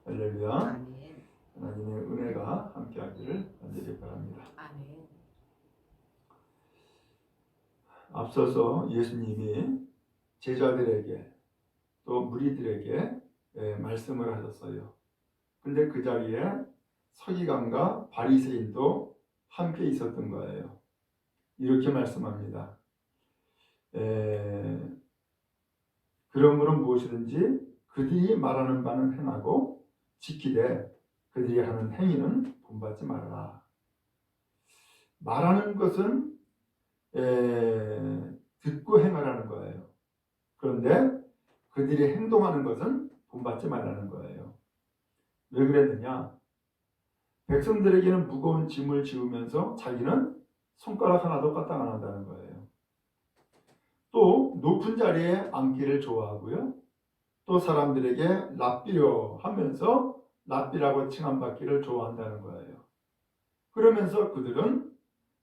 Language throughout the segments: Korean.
할렐루야. 아멘. 하나님의 은혜가 함께하기를 간절히 바랍니다. 아멘. 앞서서 예수님이 제자들에게 또 무리들에게 말씀을 하셨어요. 근데 그 자리에 서기관과 바리새인도 함께 있었던 거예요. 이렇게 말씀합니다. 그러므로 무엇이든지 그들이 말하는 바는 행하고 지키되 그들이 하는 행위는 본받지 말아라. 말하는 것은 듣고 행하라는 거예요. 그런데 그들이 행동하는 것은 본받지 말라는 거예요. 왜 그랬느냐? 백성들에게는 무거운 짐을 지우면서 자기는 손가락 하나도 까딱 안 한다는 거예요. 또 높은 자리에 앉기를 좋아하고요. 또 사람들에게 랍비려 하면서 랍비라고 칭함받기를 좋아한다는 거예요. 그러면서 그들은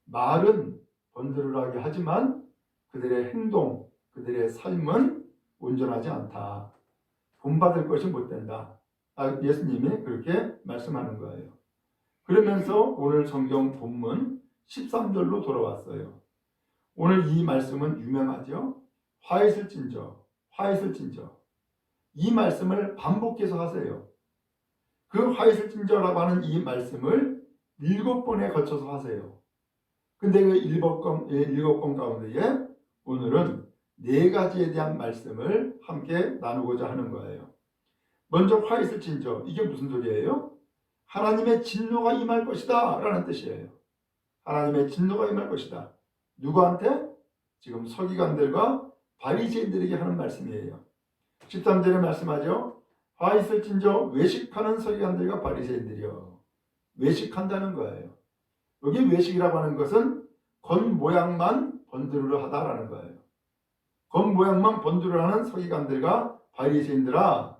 말은 번들어하게 하지만 그들의 행동, 그들의 삶은 온전하지 않다. 본받을 것이 못 된다. 예수님이 그렇게 말씀하는 거예요. 그러면서 오늘 성경 본문 13절로 돌아왔어요. 오늘 이 말씀은 유명하죠. 화 있을진저, 화 있을진저. 이 말씀을 반복해서 하세요. 그 화 있을진저라고 하는 이 말씀을 7번에 거쳐서 하세요. 근데 그 7번 가운데에 오늘은 4가지에 대한 말씀을 함께 나누고자 하는 거예요. 먼저 화 있을진저, 이게 무슨 소리예요? 하나님의 진노가 임할 것이다 라는 뜻이에요. 하나님의 진노가 임할 것이다. 누구한테? 지금 서기관들과 바리새인들에게 하는 말씀이에요. 13절에 말씀하죠. 화 있을진저 외식하는 서기관들과 바리새인들이요. 외식한다는 거예요. 여기 외식이라고 하는 것은 겉모양만 번드르르 하다라는 거예요. 겉모양만 번드르르 하는 서기관들과 바리새인들아,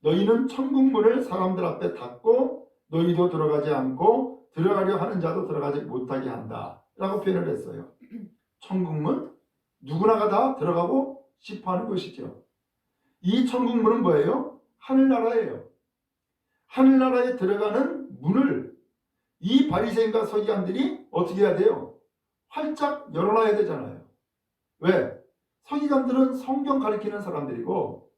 너희는 천국문을 사람들 앞에 닫고 너희도 들어가지 않고 들어가려 하는 자도 들어가지 못하게 한다 라고 표현을 했어요. 천국문, 누구나가 다 들어가고 싶어하는 것이죠. 이 천국문은 뭐예요? 하늘나라예요. 하늘나라에 들어가는 문을 이 바리새인과 서기관들이 어떻게 해야 돼요? 활짝 열어놔야 되잖아요. 왜? 서기관들은 성경 가르치는 사람들이고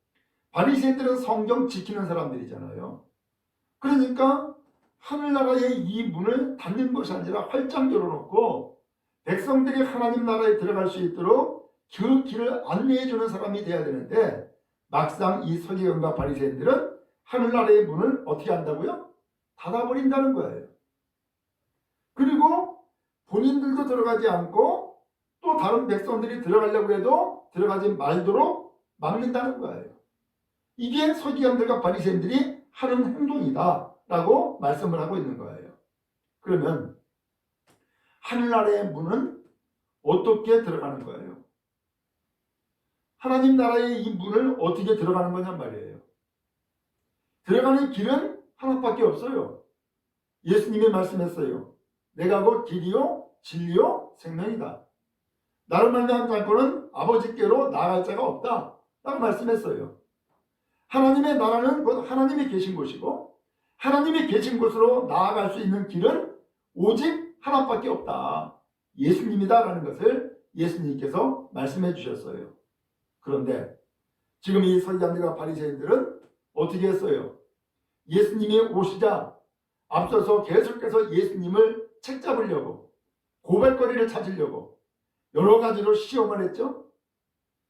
바리새인들은 성경 지키는 사람들이잖아요. 그러니까 하늘나라의 이 문을 닫는 것이 아니라 활짝 열어놓고 백성들이 하나님 나라에 들어갈 수 있도록 그 길을 안내해 주는 사람이 돼야 되는데, 막상 이 서기관과 바리새인들은 하늘나라의 문을 어떻게 한다고요? 닫아버린다는 거예요. 그리고 본인들도 들어가지 않고 또 다른 백성들이 들어가려고 해도 들어가지 말도록 막는다는 거예요. 이게 서기관들과 바리새인들이 하는 행동이다 라고 말씀을 하고 있는 거예요. 그러면 하늘나라의 문은 어떻게 들어가는 거예요? 하나님 나라의 이 문을 어떻게 들어가는 거냔 말이에요. 들어가는 길은 하나밖에 없어요. 예수님이 말씀했어요. 내가 곧 길이요 진리요 생명이다. 나를 만나지 않고는 아버지께로 나아갈 자가 없다 라고 말씀했어요. 하나님의 나라는 곧 하나님이 계신 곳이고 하나님이 계신 곳으로 나아갈 수 있는 길은 오직 하나밖에 없다. 예수님이다 라는 것을 예수님께서 말씀해 주셨어요. 그런데 지금 이 서기관들과 바리새인들은 어떻게 했어요? 예수님이 오시자 앞서서 계속해서 예수님을 책잡으려고, 고발거리를 찾으려고 여러 가지로 시험을 했죠.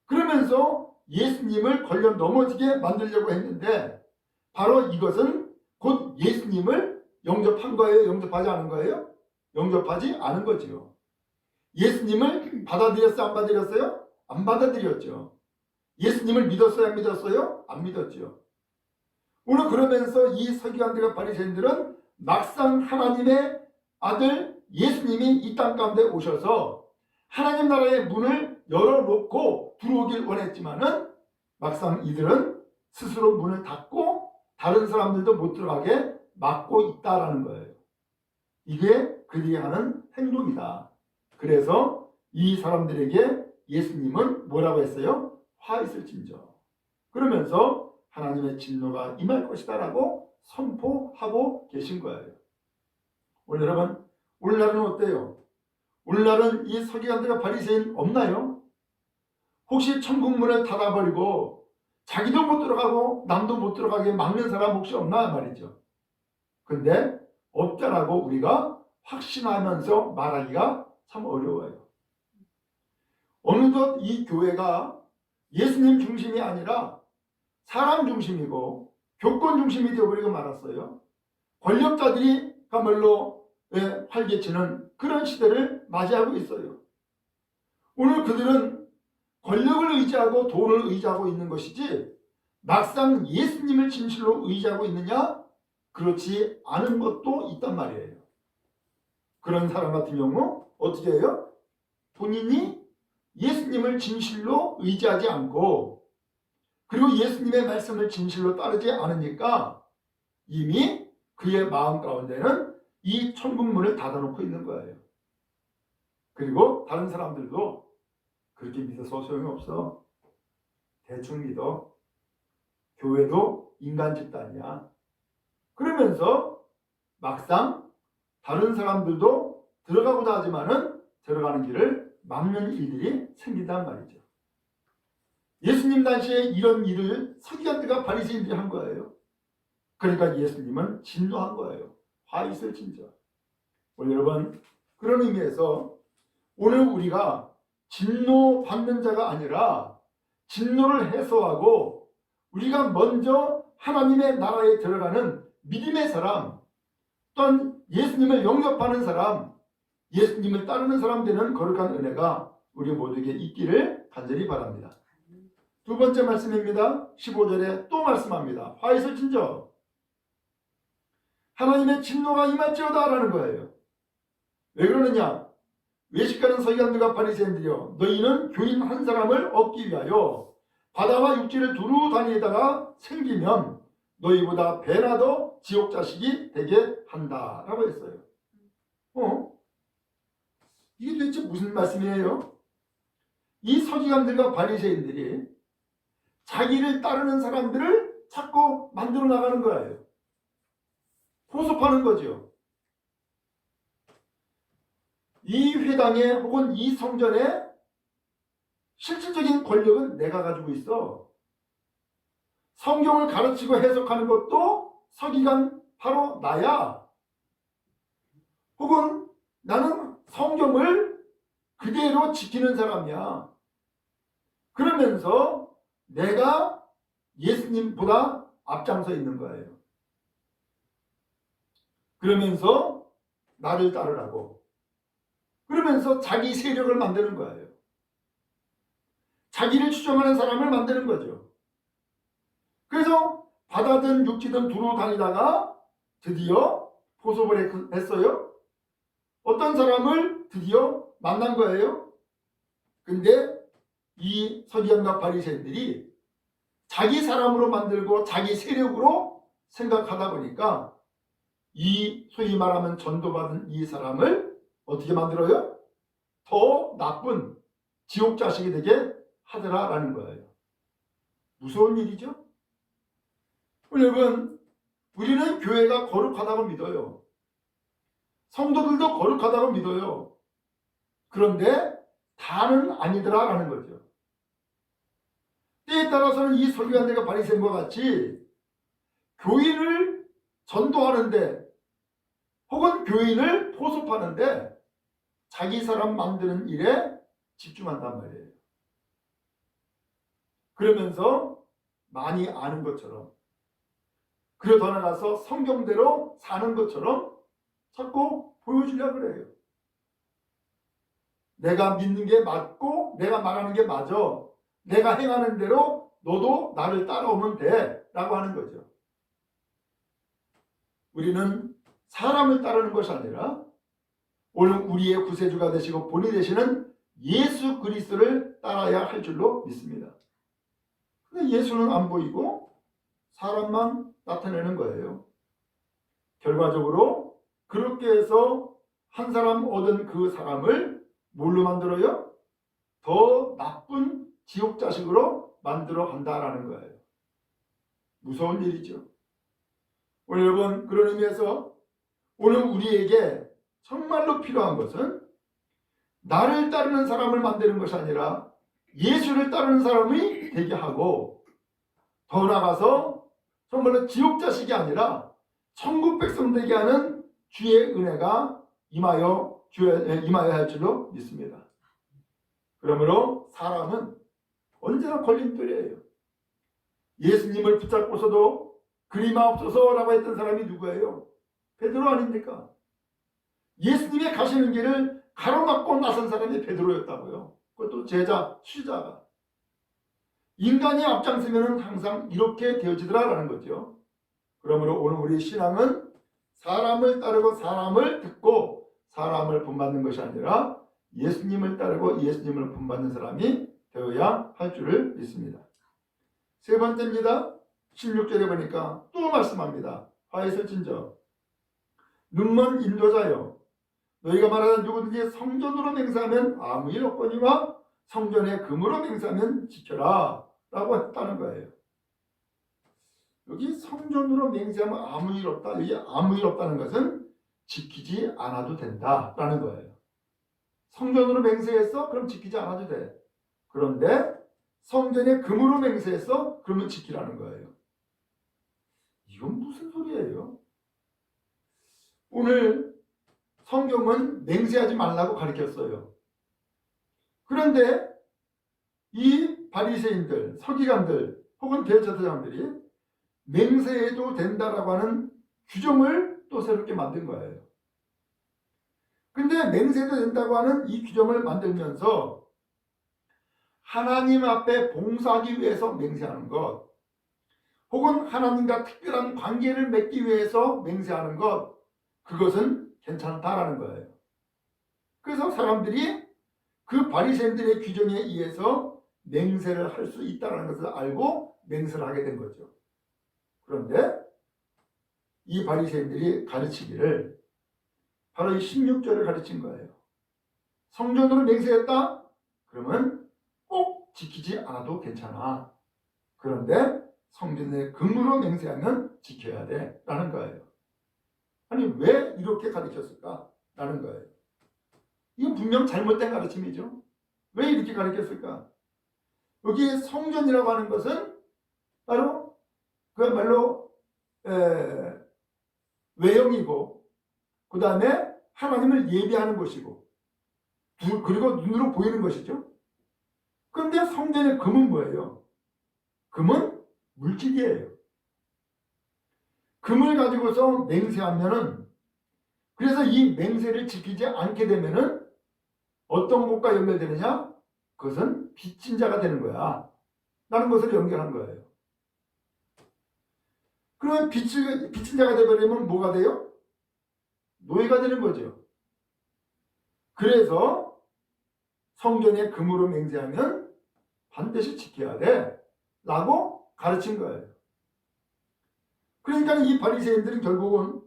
그러면서 예수님을 걸려 넘어지게 만들려고 했는데, 바로 이것은 곧 예수님을 영접한 거예요? 영접하지 않은 거예요? 영접하지 않은 거지요. 예수님을 받아들였어요? 안 받아들였어요? 안 받아들였죠. 예수님을 믿었어요? 안 믿었어요? 안 믿었죠. 오늘 그러면서 이 서기관들과 바리새인들은 막상 하나님의 아들 예수님이 이 땅 가운데 오셔서 하나님 나라의 문을 열어놓고 들어오길 원했지만은 막상 이들은 스스로 문을 닫고 다른 사람들도 못 들어가게 막고 있다라는 거예요. 이게 그들이 하는 행동이다. 그래서 이 사람들에게 예수님은 뭐라고 했어요? 화 있을진저. 그러면서 하나님의 진노가 임할 것이다 라고 선포하고 계신 거예요. 오늘 여러분, 오늘날은 어때요? 오늘날은 이 서기관들과 바리새인 없나요? 혹시 천국 문을 닫아버리고 자기도 못 들어가고 남도 못 들어가게 막는 사람 혹시 없나 말이죠. 근데 없다라고 우리가 확신하면서 말하기가 참 어려워요. 어느덧 이 교회가 예수님 중심이 아니라 사람 중심이고 교권 중심이 되어버리고 말았어요. 권력자들이 그야말로 활개치는 그런 시대를 맞이하고 있어요. 오늘 그들은 권력을 의지하고 돈을 의지하고 있는 것이지 막상 예수님을 진실로 의지하고 있느냐? 그렇지 않은 것도 있단 말이에요. 그런 사람 같은 경우 어떻게 해요? 본인이 예수님을 진실로 의지하지 않고 그리고 예수님의 말씀을 진실로 따르지 않으니까 이미 그의 마음 가운데는 이 천국문을 닫아놓고 있는 거예요. 그리고 다른 사람들도 그렇게 믿어서 소용없어. 대충 믿어. 교회도 인간 집단이야. 그러면서 막상 다른 사람들도 들어가고자 하지만은 들어가는 길을 막는 일들이 생긴단 말이죠. 예수님 당시에 이런 일을 서기관들과 바리새인들이 한 거예요. 그러니까 예수님은 진노한 거예요. 화 있을 진저. 오늘 여러분, 그런 의미에서 오늘 우리가 진노받는 자가 아니라 진노를 해소하고 우리가 먼저 하나님의 나라에 들어가는 믿음의 사람, 또한 예수님을 영접하는 사람, 예수님을 따르는 사람 되는 거룩한 은혜가 우리 모두에게 있기를 간절히 바랍니다. 두 번째 말씀입니다. 15절에 또 말씀합니다. 화 있을 진저. 하나님의 진노가 임할지어다 라는 거예요. 왜 그러느냐? 외식하는 서기관들과 바리새인들이여, 너희는 교인 한 사람을 얻기 위하여 바다와 육지를 두루 다니다가 생기면 너희보다 배나 더 지옥 자식이 되게 한다 라고 했어요. 이게 도대체 무슨 말씀이에요? 이 서기관들과 바리새인들이 자기를 따르는 사람들을 자꾸 만들어 나가는 거예요. 포섭하는 거죠. 이 회당에 혹은 이 성전에 실질적인 권력은 내가 가지고 있어. 성경을 가르치고 해석하는 것도 서기관 바로 나야. 혹은 나는 성경을 그대로 지키는 사람이야. 그러면서 내가 예수님보다 앞장서 있는 거예요. 그러면서 나를 따르라고. 그러면서 자기 세력을 만드는 거예요. 자기를 추종하는 사람을 만드는 거죠. 그래서 바다든 육지든 두루 다니다가 드디어 포섭을 했어요. 어떤 사람을 드디어 만난 거예요. 근데 이 서기관과 바리새인들이 자기 사람으로 만들고 자기 세력으로 생각하다 보니까 이 소위 말하면 전도받은 이 사람을 어떻게 만들어요? 더 나쁜 지옥 자식이 되게 하더라라는 거예요. 무서운 일이죠? 여러분, 우리는 교회가 거룩하다고 믿어요. 성도들도 거룩하다고 믿어요. 그런데 다는 아니더라라는 거죠. 때에 따라서는 이 서기관들과 바리새인과 같이 교인을 전도하는데 혹은 교인을 포섭하는데 자기 사람 만드는 일에 집중한단 말이에요. 그러면서 많이 아는 것처럼, 그리고 더 나아가서 성경대로 사는 것처럼 자꾸 보여주려고 그래요. 내가 믿는 게 맞고 내가 말하는 게 맞아. 내가 행하는 대로 너도 나를 따라오면 돼 라고 하는 거죠. 우리는 사람을 따르는 것이 아니라 오늘 우리의 구세주가 되시고 본이 되시는 예수 그리스도를 따라야 할 줄로 믿습니다. 근데 예수는 안 보이고 사람만 나타내는 거예요. 결과적으로 그렇게 해서 한 사람 얻은 그 사람을 뭘로 만들어요? 더 나쁜 지옥 자식으로 만들어 간다라는 거예요. 무서운 일이죠. 오늘 여러분, 그런 의미에서 오늘 우리에게 정말로 필요한 것은 나를 따르는 사람을 만드는 것이 아니라 예수를 따르는 사람이 되게 하고, 더 나아가서 정말로 지옥 자식이 아니라 천국 백성 되게 하는 주의 은혜가 임하여야 할 줄로 믿습니다. 그러므로 사람은 언제나 걸림돌이에요. 예수님을 붙잡고서도 그리마옵소서라고 했던 사람이 누구예요? 베드로 아닙니까? 예수님이 가시는 길을 가로막고 나선 사람이 베드로였다고요. 그것도 제자, 수자가. 인간이 앞장서면 항상 이렇게 되어지더라라는 거죠. 그러므로 오늘 우리 신앙은 사람을 따르고 사람을 듣고 사람을 본받는 것이 아니라 예수님을 따르고 예수님을 본받는 사람이 되어야 할 줄을 믿습니다. 세 번째입니다. 16절에 보니까 또 말씀합니다. 화에서진저 눈먼 인도자여, 너희가 말하는 누구든지 성전으로 맹세하면 아무 일 없거니와 성전의 금으로 맹세하면 지켜라 라고 했다는 거예요. 여기 성전으로 맹세하면 아무 일 없다. 여기 아무 일 없다는 것은 지키지 않아도 된다라는 거예요. 성전으로 맹세했어? 그럼 지키지 않아도 돼. 그런데 성전의 금으로 맹세했어? 그러면 지키라는 거예요. 이건 무슨 소리예요? 오늘 성경은 맹세하지 말라고 가르쳤어요. 그런데 이 바리새인들, 서기관들 혹은 대제사장들이 맹세해도 된다라고 하는 규정을 또 새롭게 만든 거예요. 근데 맹세해도 된다고 하는 이 규정을 만들면서 하나님 앞에 봉사하기 위해서 맹세하는 것, 혹은 하나님과 특별한 관계를 맺기 위해서 맹세하는 것, 그것은 괜찮다라는 거예요. 그래서 사람들이 그 바리새인들의 규정에 의해서 맹세를 할 수 있다는 것을 알고 맹세를 하게 된 거죠. 그런데 이 바리새인들이 가르치기를 바로 이 16절을 가르친 거예요. 성전으로 맹세했다? 그러면 꼭 지키지 않아도 괜찮아. 그런데 성전의 금으로 맹세하면 지켜야 돼 라는 거예요. 아니 왜 이렇게 가르쳤을까? 라는 거예요. 이건 분명 잘못된 가르침이죠. 왜 이렇게 가르쳤을까? 여기 성전이라고 하는 것은 바로 그야말로 외형이고, 그 다음에 하나님을 예배하는 곳이고, 그리고 눈으로 보이는 것이죠. 그런데 성전의 금은 뭐예요? 금은 물질이에요. 금을 가지고서 맹세하면은, 그래서 이 맹세를 지키지 않게 되면은 어떤 것과 연결되느냐? 그것은 빚진 자가 되는 거야 라는 것을 연결한 거예요. 그러면 빚진 자가 되버리면 뭐가 돼요? 노예가 되는 거죠. 그래서 성전에 금으로 맹세하면 반드시 지켜야 돼 라고 가르친 거예요. 그러니까 이 바리새인들은 결국은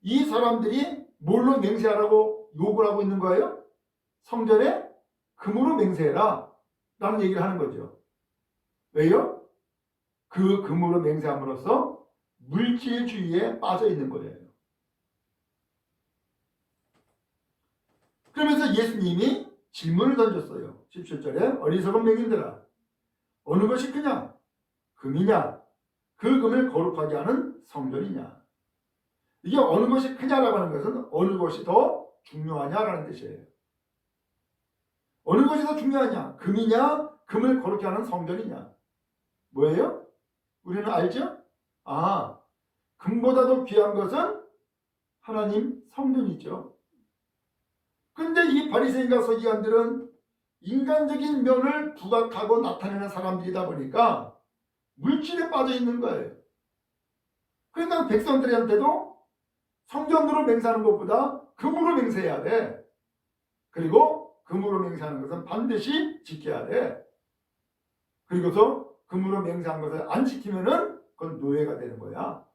이 사람들이 뭘로 맹세하라고 요구를 하고 있는 거예요? 성전에 금으로 맹세해라 라는 얘기를 하는 거죠. 왜요? 그 금으로 맹세함으로써 물질주의에 빠져 있는 거예요. 그러면서 예수님이 질문을 던졌어요. 17절에 어리석은 맹인들아, 어느 것이 크냐? 금이냐? 그 금을 거룩하게 하는 성전이냐? 이게 어느 것이 크냐라고 하는 것은 어느 것이 더 중요하냐라는 뜻이에요. 어느 것이 더 중요하냐? 금이냐? 금을 거룩하게 하는 성전이냐? 뭐예요? 우리는 알죠? 금보다도 귀한 것은 하나님 성전이죠. 근데 이 바리새인과 서기관들은 인간적인 면을 부각하고 나타내는 사람들이다 보니까 물질에 빠져 있는 거예요. 그러니까 백성들한테도 성전으로 맹세하는 것보다 금으로 맹세해야 돼. 그리고 금으로 맹세하는 것은 반드시 지켜야 돼. 그리고서 금으로 맹세한 것을 안 지키면은 그건 노예가 되는 거야.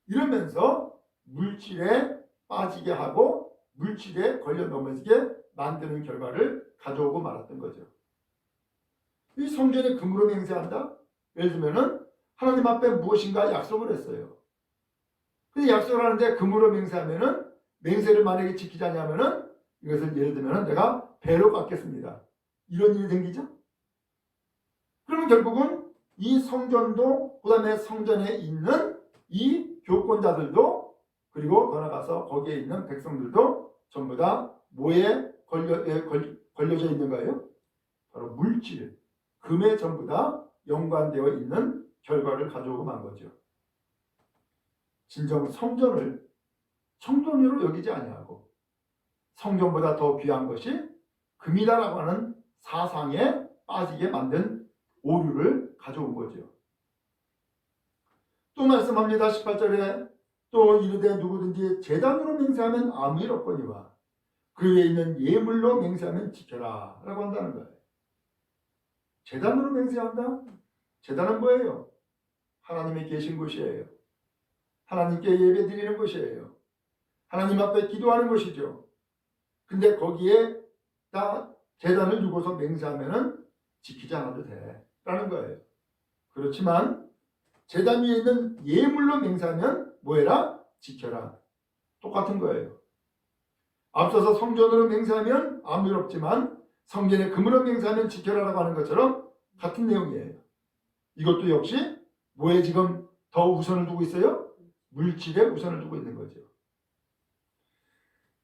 이러면서 물질에 빠지게 하고 물질에 걸려 넘어지게 만드는 결과를 가져오고 말았던 거죠. 이 성전에 금으로 맹세한다? 예를 들면은 하나님 앞에 무엇인가 약속을 했어요. 근데 약속을 하는데 금으로 맹세하면은 맹세를 만약에 지키지 않냐면은 이것을 예를 들면 내가 배로 갚겠습니다. 이런 일이 생기죠. 그러면 결국은 이 성전도 그다음에 성전에 있는 이 교권자들도 그리고 더 나가서 거기에 있는 백성들도 전부 다 뭐에 걸려져 있는 거예요? 바로 물질, 금에 전부 다 연관되어 있는 결과를 가져오고 만 거죠. 진정 성전을 성전으로 여기지 아니하고 성전보다 더 귀한 것이 금이다라고 하는 사상에 빠지게 만든 오류를 가져온 거죠. 또 말씀합니다. 18절에 또 이르되 누구든지 제단으로 맹세하면 아무 일 없거니와 그 위에 있는 예물로 맹세하면 지켜라 라고 한다는 거예요. 제단으로 맹세한다? 제단은 뭐예요? 하나님이 계신 곳이에요. 하나님께 예배 드리는 곳이에요. 하나님 앞에 기도하는 곳이죠. 근데 거기에 다 제단을 두고서 맹세하면은 지키지 않아도 돼 라는 거예요. 그렇지만 제단 위에 있는 예물로 맹세하면 뭐해라? 지켜라. 똑같은 거예요. 앞서서 성전으로 맹세하면 아무 일 없지만 성전에 금으로 맹세하면 지켜라라고 하는 것처럼 같은 내용이에요. 이것도 역시 뭐에 지금 더 우선을 두고 있어요? 물질에 우선을 두고 있는 거죠.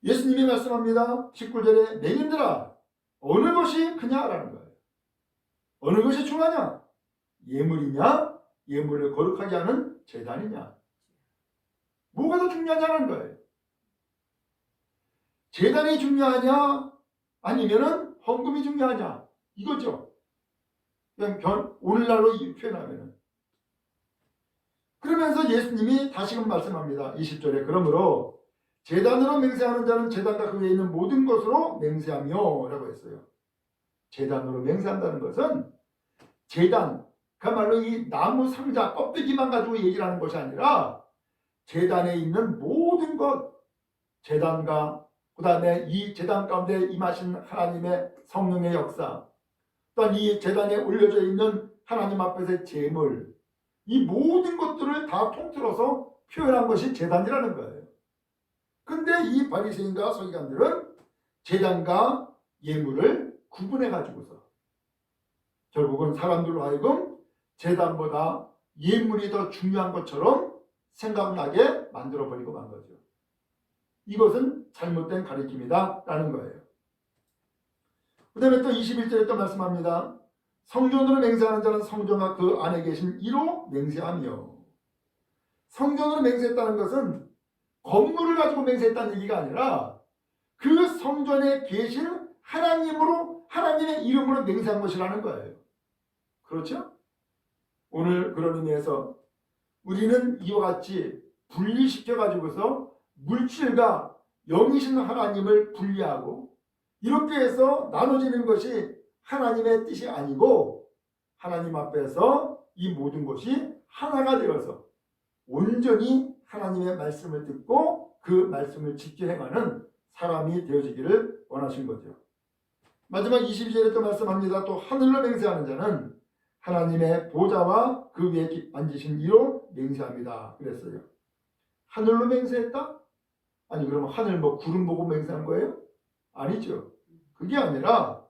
예수님이 말씀합니다. 19절에 맹인들아 어느 것이 크냐라는 거예요. 어느 것이 중하냐? 예물이냐? 예물을 거룩하게 하는 제단이냐? 뭐가 더 중요하냐는 거예요. 제단이 중요하냐? 아니면은 헌금이 중요하냐? 이거죠. 그냥 오늘날로 표현하면은. 그러면서 예수님이 다시금 말씀합니다. 20절에 그러므로 제단으로 맹세하는 자는 제단과 그 위에 있는 모든 것으로 맹세하며 라고 했어요. 제단으로 맹세한다는 것은 제단, 그야말로 이 나무 상자 껍데기만 가지고 얘기를 하는 것이 아니라 제단에 있는 모든 것, 제단과 그 다음에 이 제단 가운데 임하신 하나님의 성령의 역사, 또한 이 제단에 올려져 있는 하나님 앞에서의 제물, 이 모든 것들을 다 통틀어서 표현한 것이 제단이라는 거예요. 근데 이 바리새인과 서기관들은 제단과 예물을 구분해 가지고서 결국은 사람들로 하여금 제단보다 예물이 더 중요한 것처럼 생각나게 만들어버리고 만 거죠. 이것은 잘못된 가르침이다 라는 거예요. 그 다음에 또 21절에 또 말씀합니다. 성전으로 맹세하는 자는 성전과 그 안에 계신 이로 맹세하며. 성전으로 맹세했다는 것은 건물을 가지고 맹세했다는 얘기가 아니라 그 성전에 계신 하나님으로 하나님의 이름으로 맹세한 것이라는 거예요. 그렇죠? 오늘 그런 의미에서 우리는 이와 같이 분리시켜 가지고서 물질과 영이신 하나님을 분리하고 이렇게 해서 나눠지는 것이 하나님의 뜻이 아니고 하나님 앞에서 이 모든 것이 하나가 되어서 온전히 하나님의 말씀을 듣고 그 말씀을 지켜 행하는 사람이 되어지기를 원하신 거죠. 마지막 22절에 또 말씀합니다. 또 하늘로 맹세하는 자는 하나님의 보좌와 그 위에 앉으신 이로 맹세합니다. 그랬어요. 하늘로 맹세했다? 아니 그러면 하늘 구름 보고 맹세한 거예요? 아니죠. 그게 아니라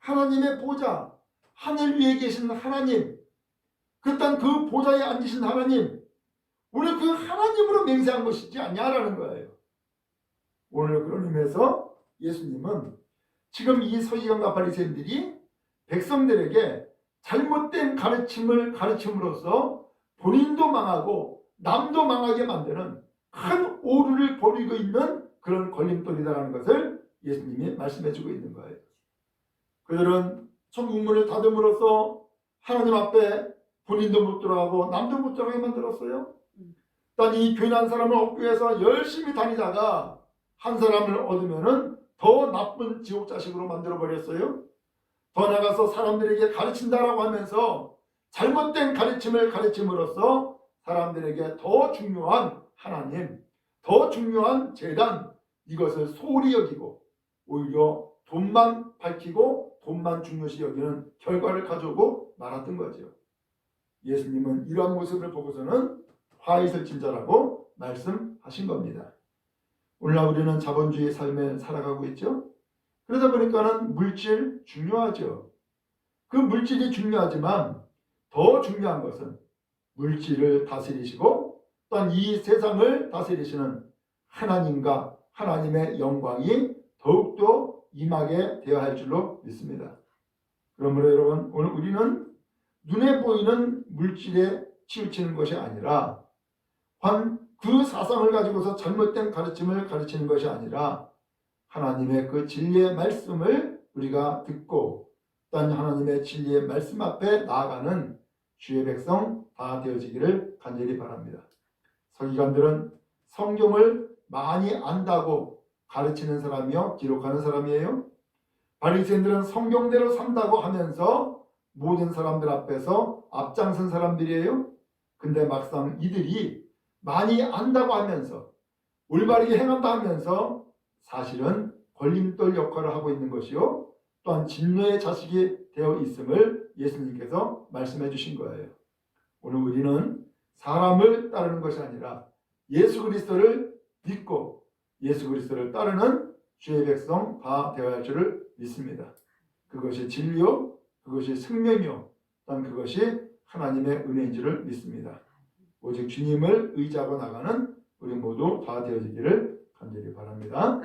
하나님의 보좌, 하늘 위에 계신 하나님, 그딴 그 보좌에 앉으신 하나님, 오늘 그 하나님으로 맹세한 것이지 않냐라는 거예요. 오늘 그런 의미에서 예수님은 지금 이 서기관과 바리새인들이 백성들에게 잘못된 가르침을 가르침으로써 본인도 망하고 남도 망하게 만드는 큰 오류를 벌이고 있는 그런 걸림돌이다라는 것을 예수님이 말씀해주고 있는 거예요. 그들은 천국문을 닫음으로써 하나님 앞에 본인도 못 들어가고 남도 못 들어가게 만들었어요. 단 이 교인한 사람을 얻기 위해서 열심히 다니다가 한 사람을 얻으면은 더 나쁜 지옥 자식으로 만들어 버렸어요. 더 나가서 사람들에게 가르친다라고 하면서 잘못된 가르침을 가르침으로써 사람들에게 더 중요한 하나님, 더 중요한 제단, 이것을 소홀히 여기고 오히려 돈만 밝히고 돈만 중요시 여기는 결과를 가져오고 말았던 거죠. 예수님은 이러한 모습을 보고서는 화이슬 친절하고 말씀하신 겁니다. 오늘날 우리는 자본주의 삶에 살아가고 있죠. 그러다 보니까는 물질 중요하죠. 그 물질이 중요하지만 더 중요한 것은 물질을 다스리시고 또한 이 세상을 다스리시는 하나님과 하나님의 영광이 더욱더 임하게 되어야 할 줄로 믿습니다. 그러므로 여러분, 오늘 우리는 눈에 보이는 물질에 치우치는 것이 아니라 그 사상을 가지고서 잘못된 가르침을 가르치는 것이 아니라 하나님의 그 진리의 말씀을 우리가 듣고 또한 하나님의 진리의 말씀 앞에 나아가는 주의 백성 다 되어지기를 간절히 바랍니다. 서기관들은 성경을 많이 안다고 가르치는 사람이요, 기록하는 사람이에요. 바리새인들은 성경대로 산다고 하면서 모든 사람들 앞에서 앞장선 사람들이에요. 근데 막상 이들이 많이 안다고 하면서 올바르게 행한다 하면서 사실은 걸림돌 역할을 하고 있는 것이요, 또한 진노의 자식이 되어 있음을 예수님께서 말씀해 주신 거예요. 오늘 우리는 사람을 따르는 것이 아니라 예수 그리스도를 믿고 예수 그리스도를 따르는 주의 백성 다 되어야 할 줄을 믿습니다. 그것이 진리요, 그것이 생명이요, 또한 그것이 하나님의 은혜인 줄을 믿습니다. 오직 주님을 의지하고 나가는 우리 모두 다 되어지기를 간절히 바랍니다.